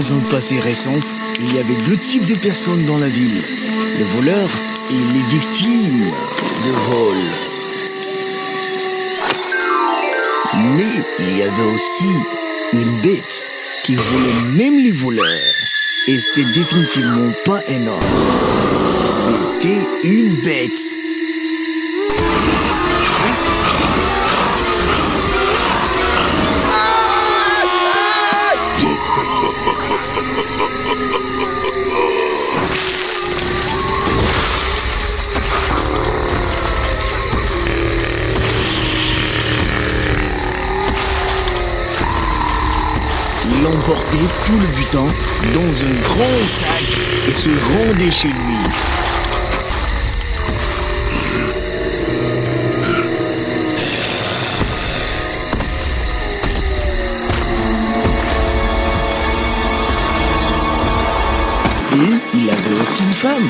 dans un passé récent, il y avait deux types de personnes dans la ville. Les voleurs et les victimes de vol. Mais il y avait aussi une bête qui volait même les voleurs. Et c'était définitivement pas un homme. C'était une bête. Il emportait tout le butin dans un grand sac et se rendait chez lui. Et il avait aussi une femme.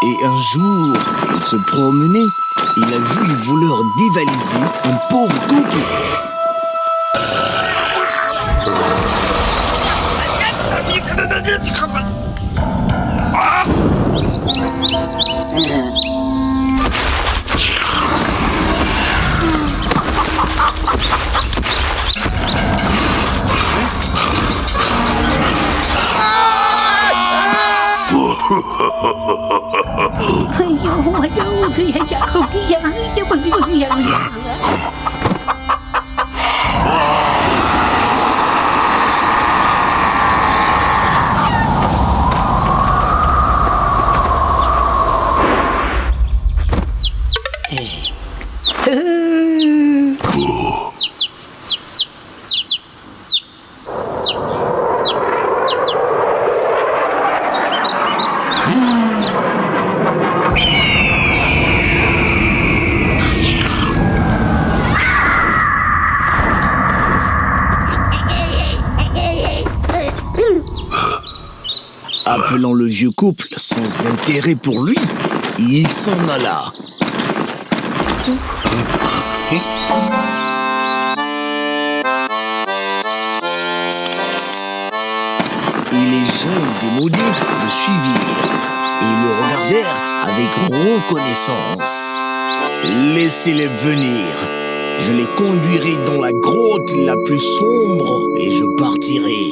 Et un jour, il se promenait, il a vu les voleurs dévaliser un pauvre couple. Appelant le vieux couple sans intérêt pour lui, il s'en alla. Et les gens démodés le suivirent et le regardèrent avec reconnaissance. Laissez-les venir. Je les conduirai dans la grotte la plus sombre et je partirai.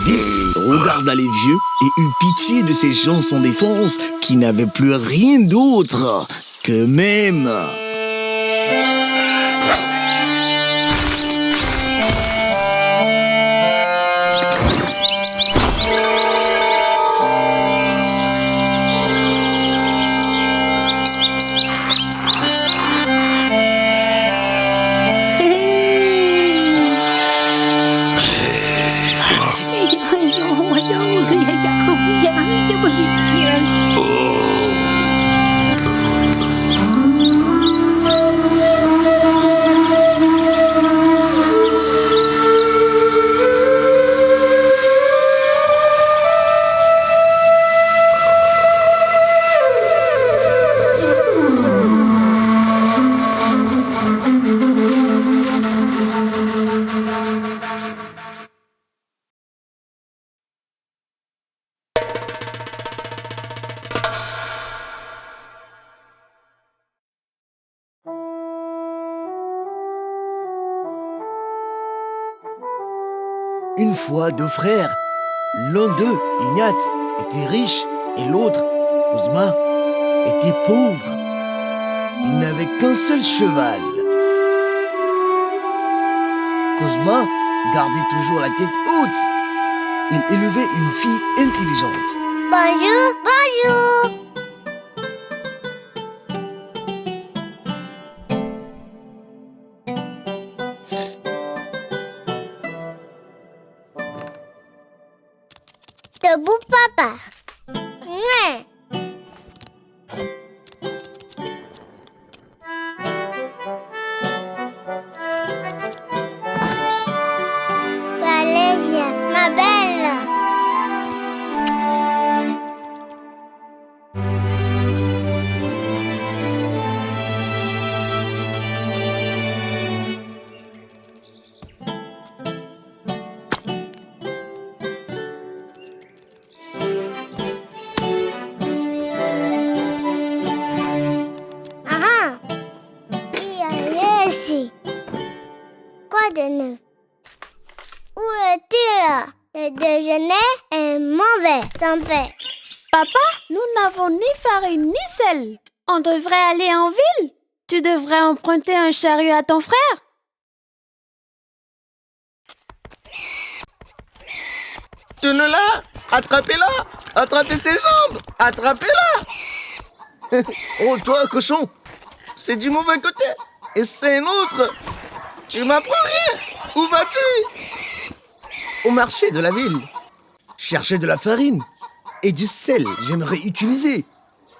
Beast regarda les vieux et eut pitié de ces gens sans défense qui n'avaient plus rien d'autre qu'eux-mêmes. Une fois, deux frères. L'un d'eux, Ignat, était riche et l'autre, Kuzma, était pauvre. Il n'avait qu'un seul cheval. Kuzma gardait toujours la tête haute. Il élevait une fille intelligente. Bonjour, bonjour. Debout, papa. Mouais. Valéria, ma belle. Ah, ici. Quoi de neuf? Où est-il? Le déjeuner est mauvais, sans paix. Papa, nous n'avons ni farine ni sel. On devrait aller en ville. Tu devrais emprunter un chariot à ton frère. Tenez-la! Attrapez-la! Attrapez ses jambes! Attrapez-la! Oh, toi, cochon! C'est du mauvais côté! Et c'est un autre! Tu m'apprends rien! Où vas-tu? Au marché de la ville. Chercher de la farine et du sel. J'aimerais utiliser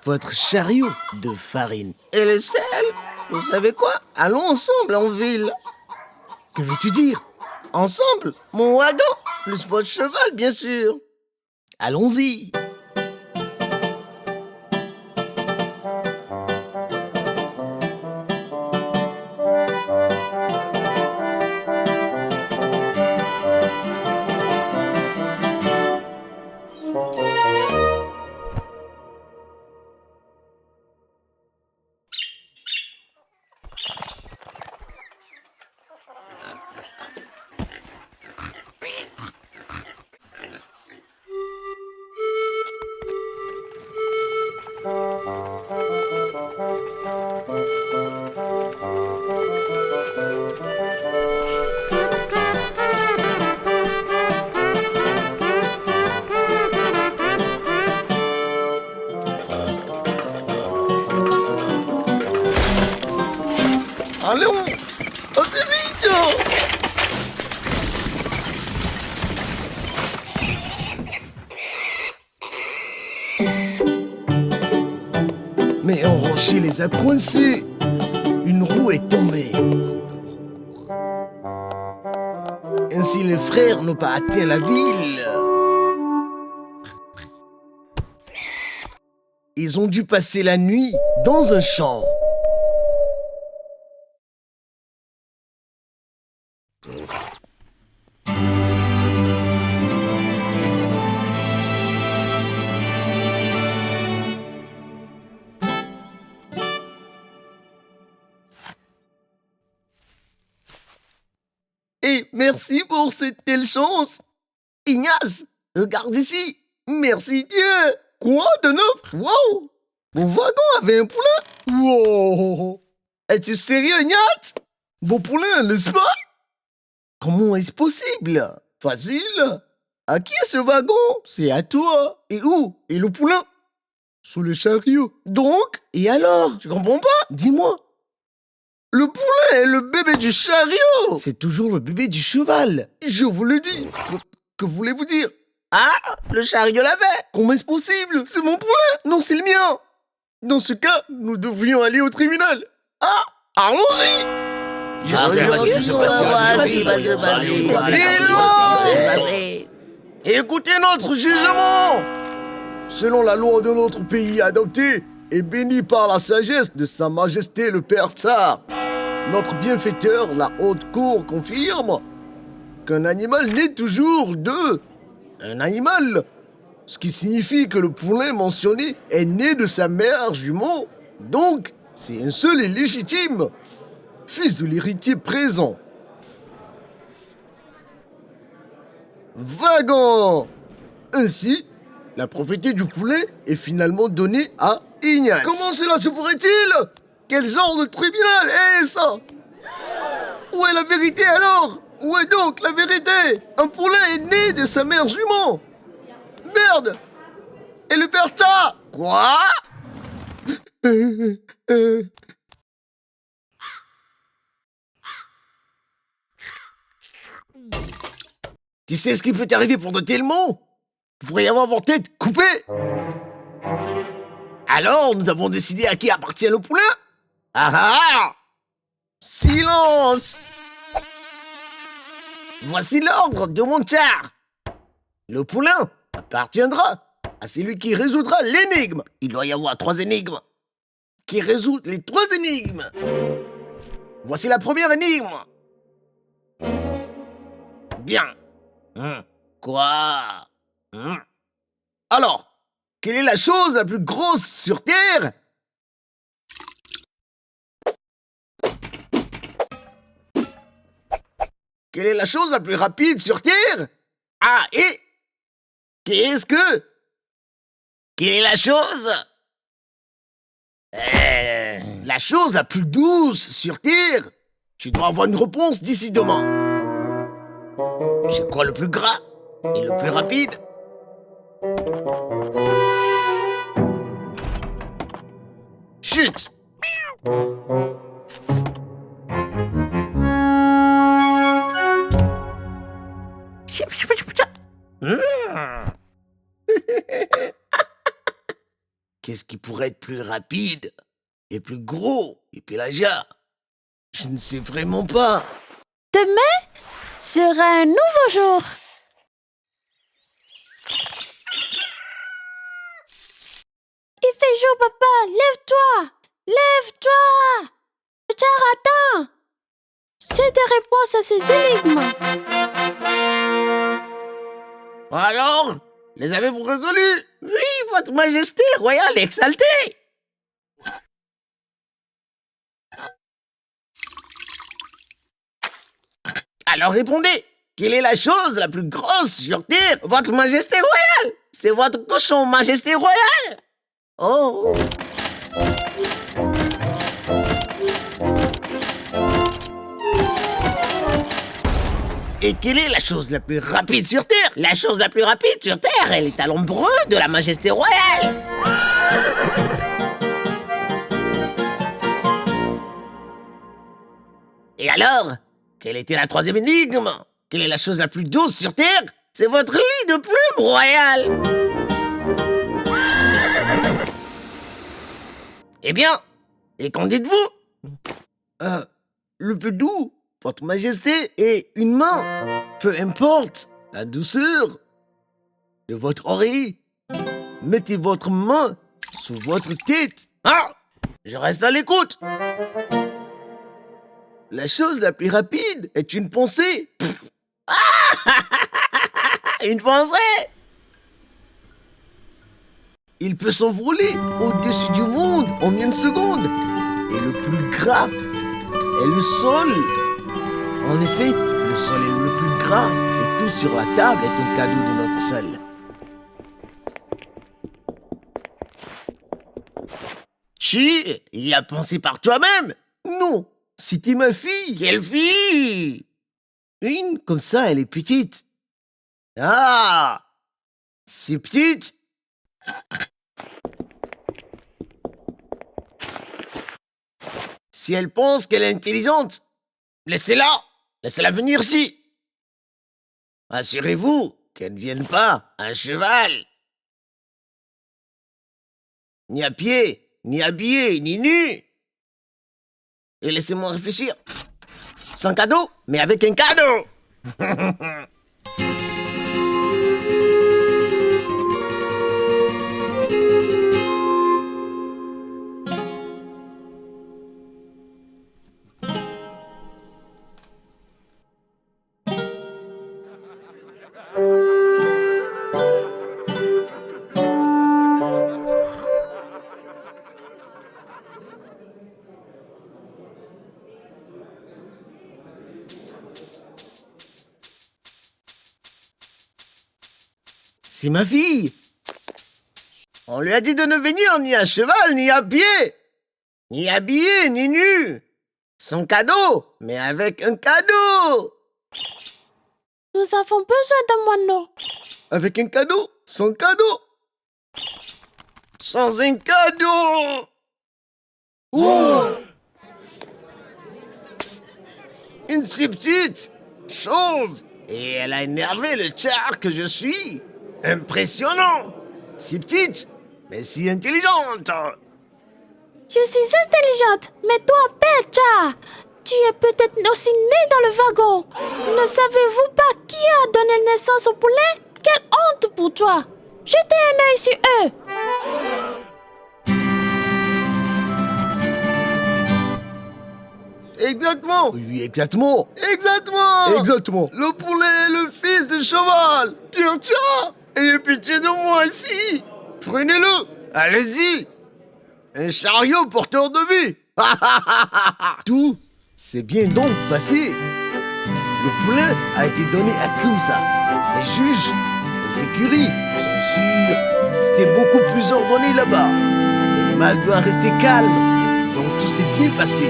votre chariot de farine. Et le sel? Vous savez quoi? Allons ensemble en ville. Que veux-tu dire? Ensemble? Mon wagon? Plus votre cheval, bien sûr. Allons-y. Allons! Assez vite! Mais un rocher les a coincés. Une roue est tombée. Ainsi les frères n'ont pas atteint la ville. Ils ont dû passer la nuit dans un champ. Et merci pour cette telle chance. Ignace, regarde ici. Merci Dieu. Quoi de neuf? Wow. Mon wagon avait un poulain. Wow. Es-tu sérieux, Ignace? Mon poulain, n'est-ce pas? Comment est-ce possible? Facile. À qui est ce wagon? C'est à toi. Et où? Et le poulain? Sous le chariot. Donc? Et alors? Je comprends pas. Dis-moi. Le poulet est le bébé du chariot. C'est toujours le bébé du cheval. Je vous le dis. Que voulez-vous dire? Ah, le chariot l'avait. Comment est-ce possible? C'est mon poulet. Non, c'est le mien. Dans ce cas, nous devrions aller au tribunal. Ah, allons-y. Silence! Écoutez notre jugement. Selon la loi de notre pays adoptée et bénie par la sagesse de Sa Majesté le Père Tsar, notre bienfaiteur, la haute cour, confirme qu'un animal naît toujours un animal, ce qui signifie que le poulain mentionné est né de sa mère jument, donc c'est un seul et légitime, fils de l'héritier présent. Vagant. Ainsi, la propriété du poulet est finalement donnée à Ignace. Comment cela se pourrait-il? Quel genre de tribunal est ça? Où est la vérité alors? Où est donc la vérité? Un poulet est né de sa mère jument. Merde! Et le père chat? Quoi? Tu sais ce qui peut t'arriver pour de tels mots? Tu pourrais y avoir votre tête coupée. Alors, nous avons décidé à qui appartient le poulain? Ah ah! Silence! Voici l'ordre de mon tsar. Le poulain appartiendra à celui qui résoudra l'énigme. Il doit y avoir 3 énigmes. Qui résout les 3 énigmes. Voici la première énigme. Bien. Quoi? Alors, quelle est la chose la plus grosse sur Terre? Quelle est la chose la plus rapide sur Terre? Ah, et qu'est-ce que? Quelle est la chose? La chose la plus douce sur Terre? Tu dois avoir une réponse d'ici demain. C'est quoi le plus gras et le plus rapide? Chut! Qu'est-ce qui pourrait être plus rapide et plus gros et pélagia? Je ne sais vraiment pas. Demain sera un nouveau jour. Il fait jour, papa. Lève-toi. Lève-toi. Char, attends. J'ai des réponses à ces énigmes. Alors, les avez-vous résolus? Oui, votre majesté royale exaltée. Alors répondez, quelle est la chose la plus grosse sur Terre? Votre majesté royale. C'est votre cochon, majesté royale. Oh. Et quelle est la chose la plus rapide sur Terre? La chose la plus rapide sur Terre est les talons bruns de la majesté royale. Et alors, quelle était la 3e énigme? Quelle est la chose la plus douce sur Terre? C'est votre lit de plumes royale. Eh bien, et qu'en dites-vous? Le plus doux, votre majesté, est une main. Peu importe la douceur de votre oreille, mettez votre main sous votre tête. Ah! Je reste à l'écoute. La chose la plus rapide est une pensée. Une pensée? Il peut s'envoler au-dessus du monde en une seconde. Et le plus gras est le sol. En effet, le sol est le plus gras et tout sur la table est un cadeau de notre sol. Tu y as pensé par toi-même? Non, c'était ma fille. Quelle fille? Une, comme ça, elle est petite. Ah! C'est petite? Si elle pense qu'elle est intelligente, laissez-la! Laissez-la venir ici! Assurez-vous qu'elle ne vienne pas à cheval, ni à pied, ni habillée, ni nue. Et laissez-moi réfléchir. Sans cadeau, mais avec un cadeau! c'est ma fille. On lui a dit de ne venir ni à cheval, ni à pied, ni habillé, ni nu. Son cadeau, mais avec un cadeau. Nous avons besoin d'un moineau. Avec un cadeau, sans cadeau. Sans un cadeau. Oh! Une si petite chose. Et elle a énervé le tsar que je suis. Impressionnant. Si petite, mais si intelligente. Je suis intelligente, mais toi, Pecha, tu es peut-être aussi né dans le wagon. Ne savez-vous pas qui a donné naissance au poulet? Quelle honte pour toi! Jetez un œil sur eux! Exactement. Oui, exactement. Exactement. Exactement. Le poulet est le fils de cheval. Bien, tiens. Ayez pitié de moi ici. Prenez-le. Allez-y. Un chariot porteur de vie. Tout s'est bien donc passé. Le poulet a été donné à Kumsa. Les juges, aux écuries, bien sûr. C'était beaucoup plus ordonné là-bas. Le mal doit rester calme. Donc tout s'est bien passé.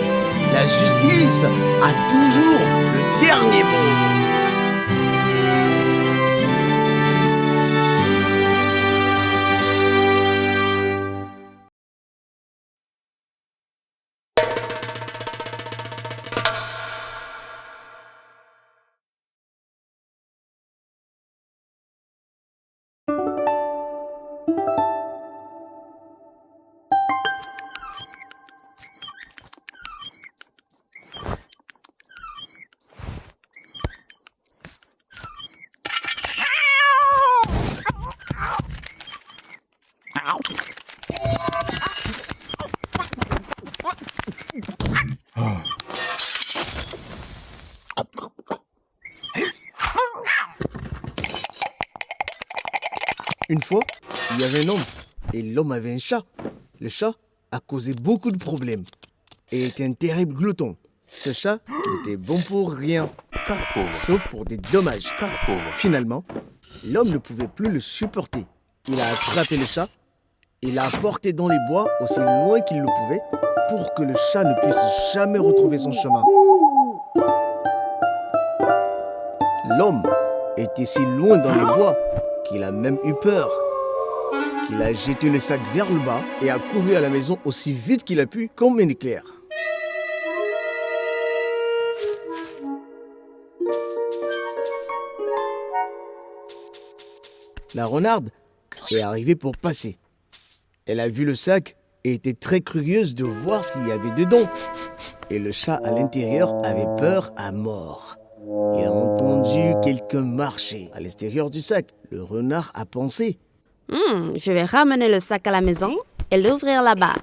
La justice a toujours le dernier mot. Une fois, il y avait un homme et l'homme avait un chat. Le chat a causé beaucoup de problèmes et était un terrible glouton. Ce chat était bon pour rien, sauf pour des dommages. Finalement, l'homme ne pouvait plus le supporter. Il a attrapé le chat et l'a porté dans les bois aussi loin qu'il le pouvait pour que le chat ne puisse jamais retrouver son chemin. L'homme était si loin dans les bois qu'il a même eu peur, qu'il a jeté le sac vers le bas et a couru à la maison aussi vite qu'il a pu comme un éclair. La renarde est arrivée pour passer. Elle a vu le sac et était très curieuse de voir ce qu'il y avait dedans. Et le chat à l'intérieur avait peur à mort. Il a entendu quelqu'un marcher à l'extérieur du sac. Le renard a pensé. Je vais ramener le sac à la maison et l'ouvrir là-bas.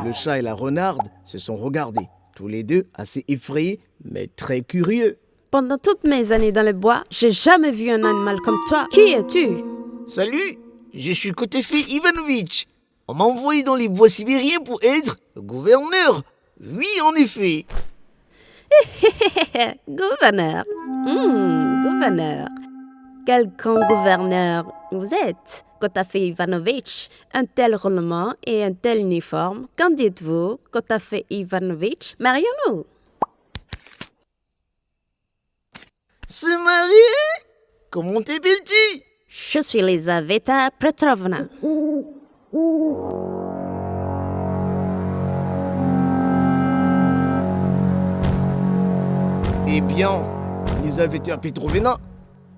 Le chat et la renarde se sont regardés, tous les deux assez effrayés, mais très curieux. Pendant toutes mes années dans le bois, j'ai jamais vu un animal comme toi. Qui es-tu? Salut, je suis Kotefe Ivanovitch. On m'a envoyé dans les bois sibériens pour être le gouverneur. Oui, en effet. Gouverneur. Gouverneur. Quel grand gouverneur vous êtes, Kotefe Ivanovitch. Un tel roulement et un tel uniforme. Qu'en dites-vous, Kotefe Ivanovitch? Marions-nous. Se marier? Comment t'appelles-tu? Je suis Elizaveta Petrovna. Eh bien, Elizaveta Petrovna,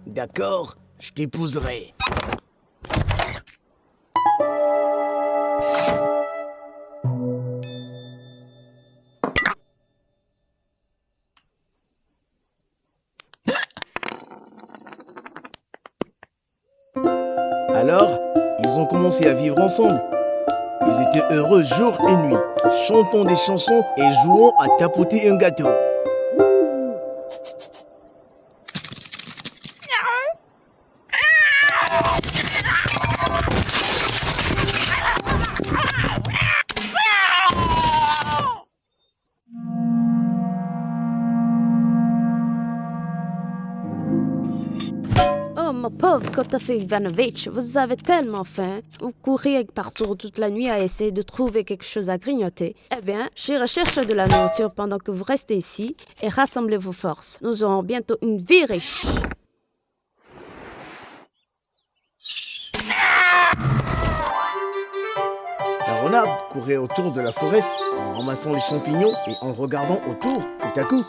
d'accord, je t'épouserai. Alors, ils ont commencé à vivre ensemble. Ils étaient heureux jour et nuit, chantant des chansons et jouant à tapoter un gâteau. Pauvre Kotafei Ivanovitch, vous avez tellement faim, vous courez partout toute la nuit à essayer de trouver quelque chose à grignoter. Eh bien, je recherche de la nourriture pendant que vous restez ici et rassemblez vos forces. Nous aurons bientôt une vie riche. La renarde courait autour de la forêt en ramassant les champignons et en regardant autour. Tout à coup,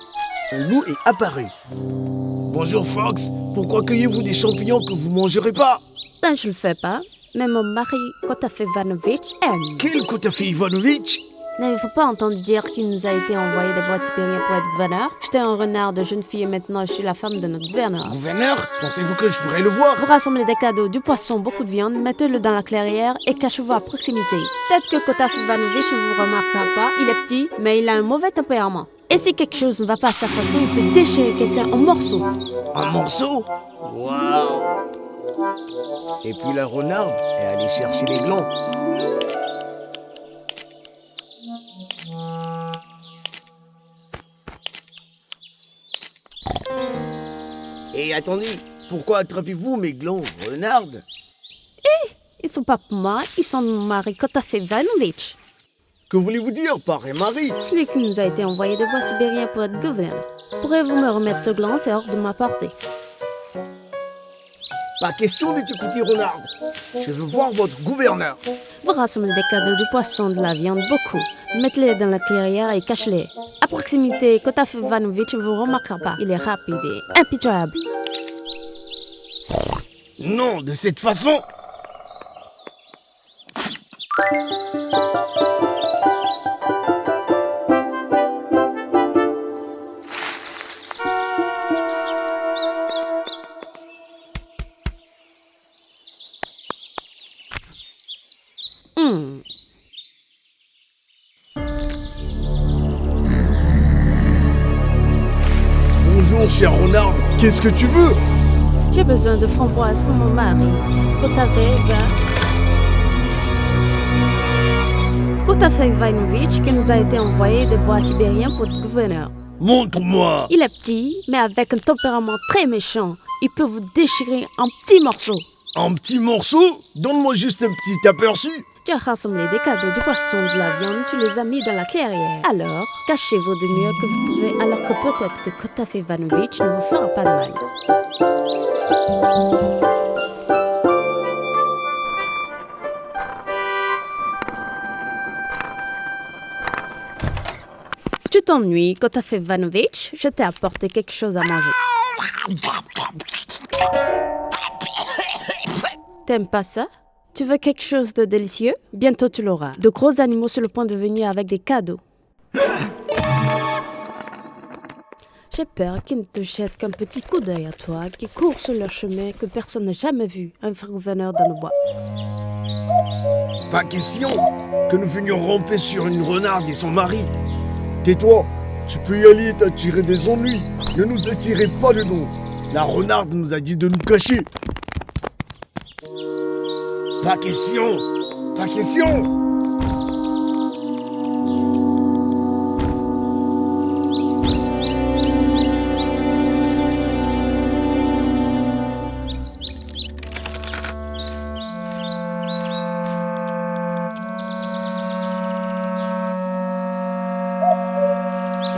un loup est apparu. Bonjour Fox, pourquoi cueillez-vous des champignons que vous mangerez pas? Ça, je le fais pas, mais mon mari Kotafei Ivanovitch aime. Quel Kotafei Ivanovitch? N'avez-vous pas entendu dire qu'il nous a été envoyé des bois sibériens pour être gouverneur? J'étais un renard de jeune fille et maintenant je suis la femme de notre gouverneur. Gouverneur? Pensez-vous que je pourrais le voir? Vous rassemblez des cadeaux, du poisson, beaucoup de viande, mettez-le dans la clairière et cachez-vous à proximité. Peut-être que Kotafei Ivanovitch ne vous remarquera pas, il est petit, mais il a un mauvais tempérament. Et si quelque chose ne va pas à sa façon, il peut déchirer quelqu'un en morceaux. En morceaux? Waouh! Et puis la renarde est allée chercher les glands. Et attendez, pourquoi attrapez-vous mes glands, renarde? Ils sont pas pour moi, ils sont de mon mari Kotafei Ivanovitch. Que voulez-vous dire par un mari? Celui qui nous a été envoyé des bois sibériens pour être gouverneur. Pourriez-vous me remettre ce gland, c'est hors de ma portée. Pas question de t'écouter, renarde. Je veux voir votre gouverneur. Vous rassemblez des cadeaux, du poisson, de la viande, beaucoup. Mettez-les dans la clairière et cachez-les. À proximité, Kotafei Ivanovitch ne vous remarquera pas. Il est rapide et impitoyable. Non, de cette façon. Bonjour, cher renard. Qu'est-ce que tu veux? J'ai besoin de framboises pour mon mari. Kotafei Ivanovitch qui nous a été envoyé des bois sibériens pour être gouverneur. Montre-moi. Il est petit, mais avec un tempérament très méchant. Il peut vous déchirer en petits morceaux. En petits morceaux? Donne-moi juste un petit aperçu. Tu as rassemblé des cadeaux, du poisson, de la viande, tu les as mis dans la clairière. Alors, cachez-vous du mieux que vous pouvez, alors que peut-être que Kotafei Ivanovitch ne vous fera pas de mal. Tu t'ennuies, Kotafei Ivanovitch? Je t'ai apporté quelque chose à manger. T'aimes pas ça? Tu veux quelque chose de délicieux? Bientôt tu l'auras. De gros animaux sur le point de venir avec des cadeaux. J'ai peur qu'ils ne te jettent qu'un petit coup d'œil à toi, qui court sur leur chemin que personne n'a jamais vu, un frère gouverneur dans le bois. Pas question que nous venions ramper sur une renarde et son mari. Tais-toi, tu peux y aller t'attirer des ennuis. Ne nous attirez pas dedans. La renarde nous a dit de nous cacher. Pas question. Pas question.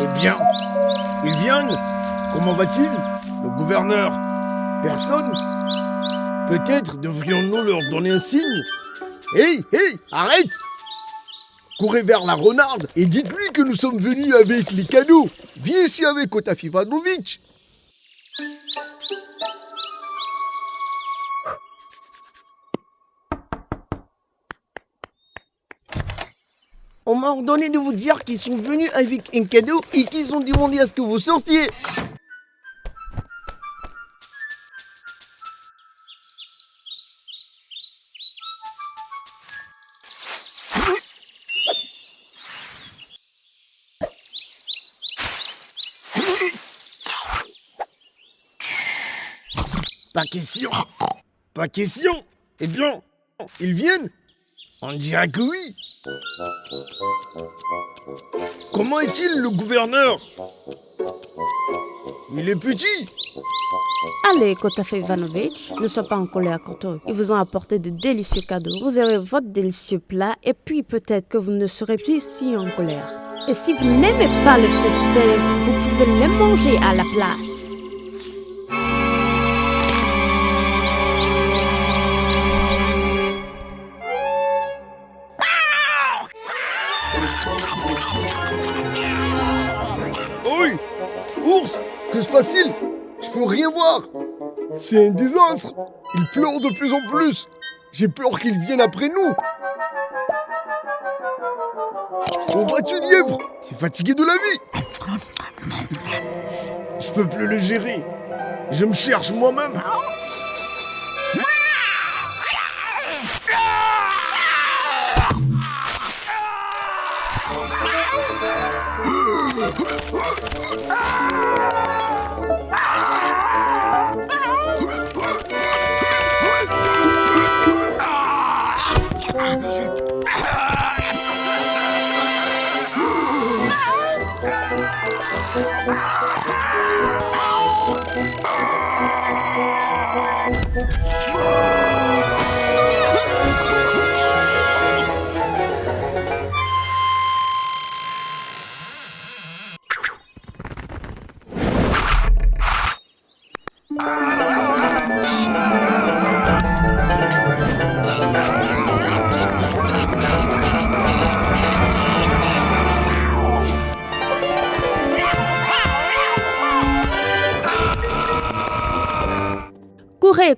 Eh bien, ils viennent. Comment va-t-il, le gouverneur? Personne? Peut-être devrions-nous leur donner un signe. Hey, arrête! Courez vers la renarde et dites-lui que nous sommes venus avec les cadeaux. Viens ici avec Kotafei Ivanovitch. On m'a ordonné de vous dire qu'ils sont venus avec un cadeau et qu'ils ont demandé à ce que vous sortiez. Pas question. Pas question. Eh bien, ils viennent. On dirait que oui. Comment est-il, le gouverneur? Il est petit. Allez, Kotafe Ivanovic, ne sois pas en colère contre eux. Ils vous ont apporté de délicieux cadeaux. Vous aurez votre délicieux plat et puis peut-être que vous ne serez plus si en colère. Et si vous n'aimez pas le festin, vous pouvez les manger à la place. Oui, ours, que se passe-t-il? Je peux rien voir. C'est un désastre. Il pleure de plus en plus. J'ai peur qu'il vienne après nous. Où vas-tu, lièvre? T'es fatigué de la vie? Je peux plus le gérer. Je me cherche moi-même.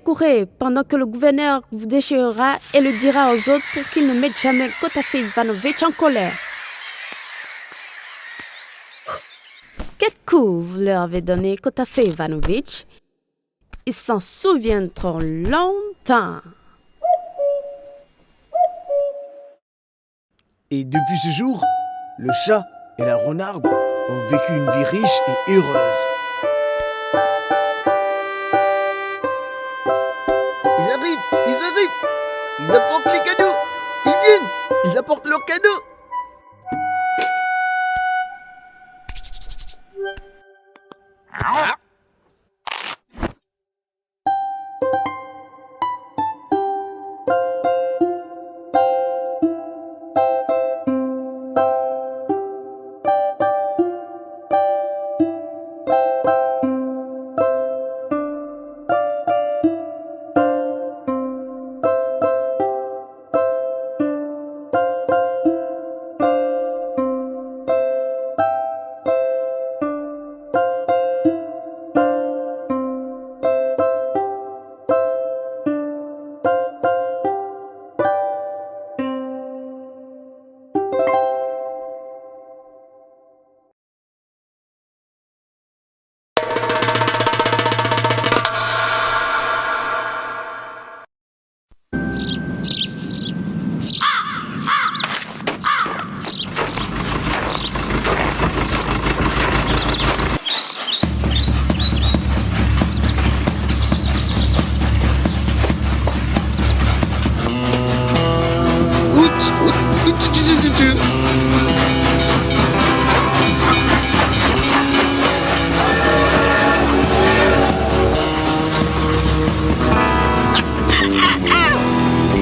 Courez, pendant que le gouverneur vous déchirera et le dira aux autres pour qu'ils ne mettent jamais Kotafe Ivanovic en colère. Quel coup vous leur avez donné Kotafe Ivanovic? Ils s'en souviendront longtemps. Et depuis ce jour, le chat et la renarde ont vécu une vie riche et heureuse. Ils arrivent. Ils apportent les cadeaux. Ils viennent. Ils apportent leurs cadeaux.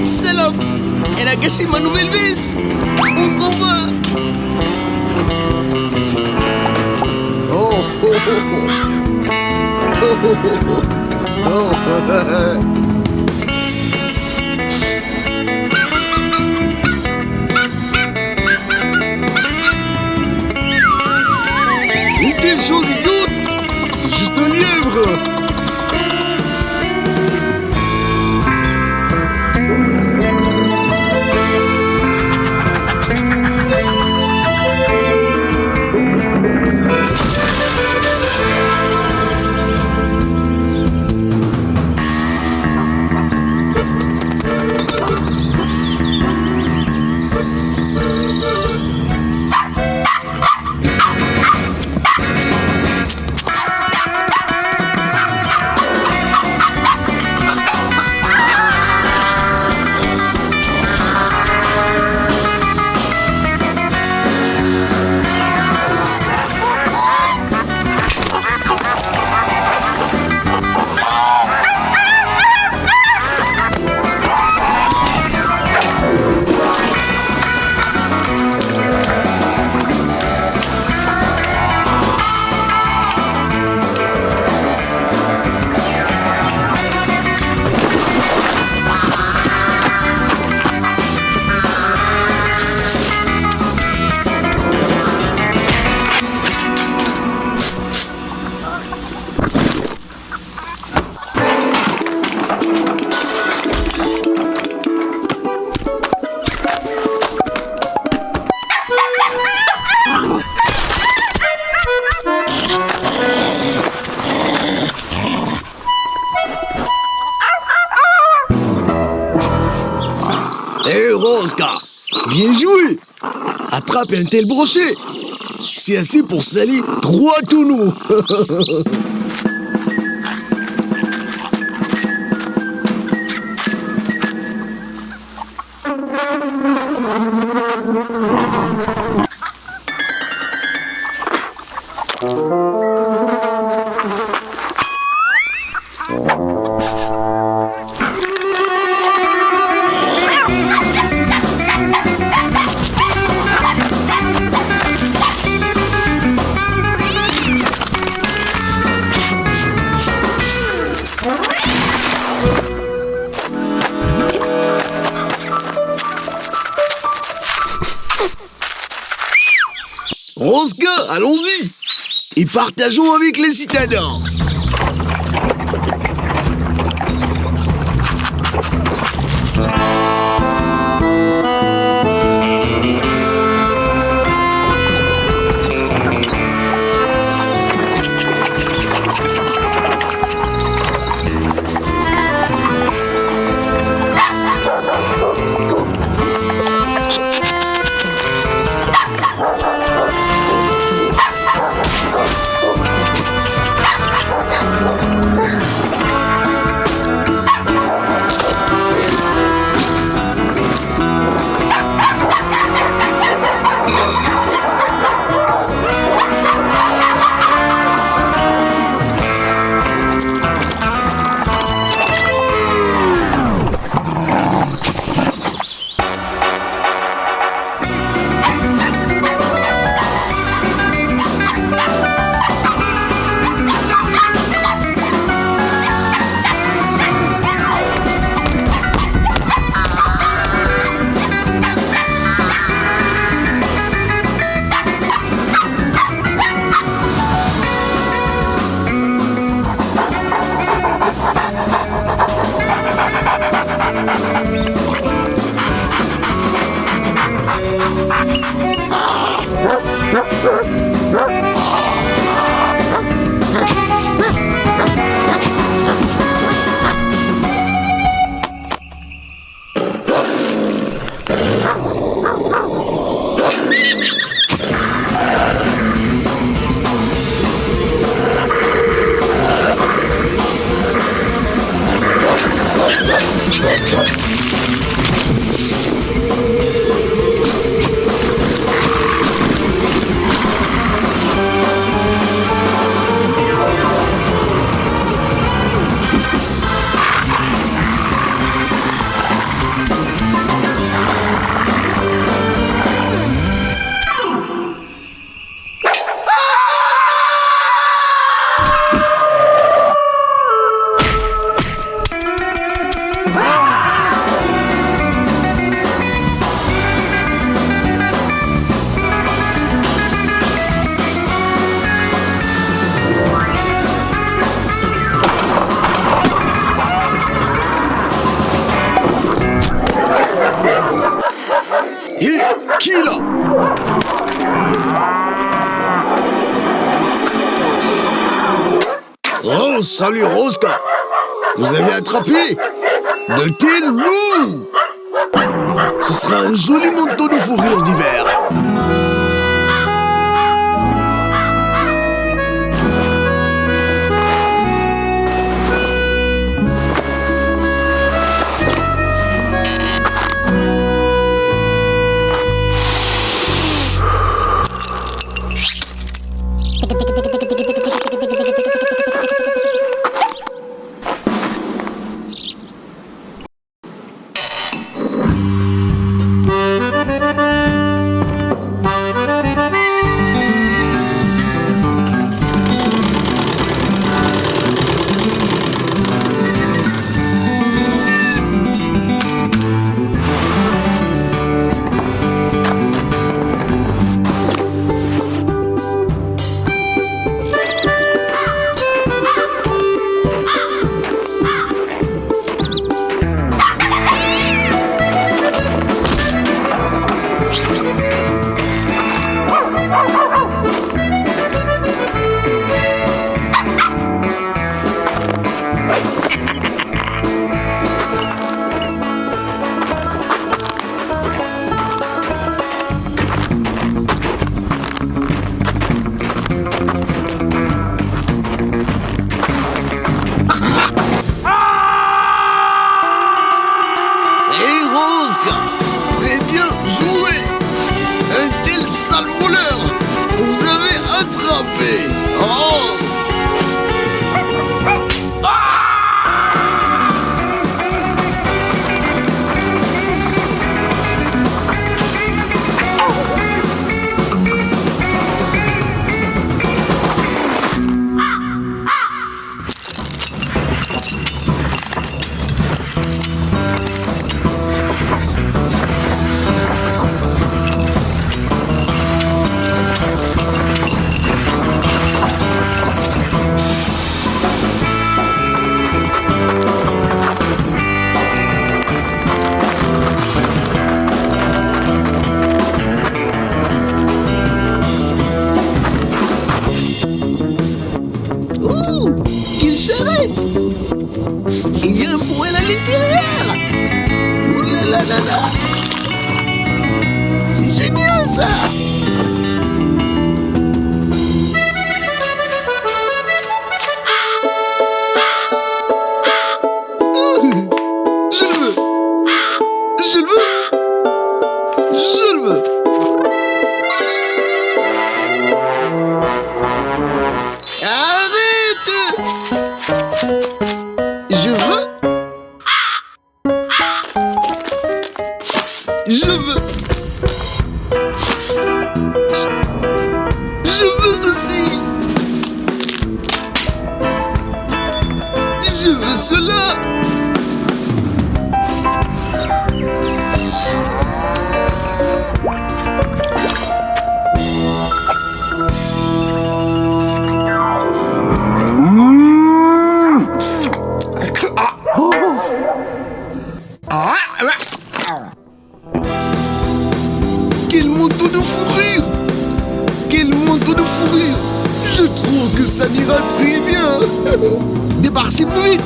Salope! Elle a gâché ma nouvelle veste! On s'en va! Oh! Oh! Oh! Oh! Oh! Oh! Quelle chose idiote! C'est juste un lièvre! Hé, Rosca, bien joué. Attrape un tel brochet. C'est assez pour saler 3 tonneaux. Rosca, allons-y. Et partageons avec les citadins. Qui là? Oh, salut Rosca. Vous avez attrapé de tels loups. Ce sera un joli manteau de fourrure d'hiver. Rosca! Très bien joué! Un tel sale voleur! Vous avez attrapé! Oh! Qu'il s'arrête! Il y a un poêle à l'intérieur! Ouh là là là là! C'est génial ça! Je le veux! Je le veux! Je le veux! Arrête! Je veux! Je veux! Je veux ceci! Je veux cela! Quel manteau de fourrure! Quel manteau de fourrure! Je trouve que ça m'ira très bien! Débarrassez plus vite!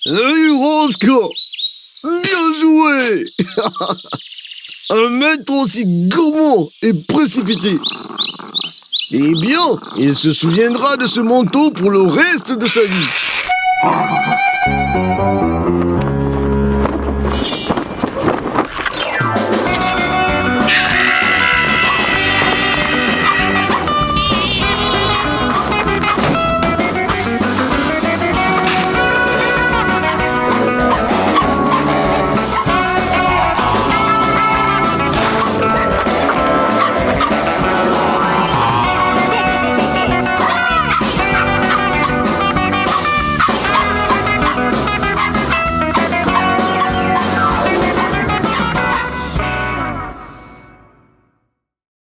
Hey, Roscoe! Bien joué! Un maître aussi gourmand et précipité. Eh bien, il se souviendra de ce manteau pour le reste de sa vie.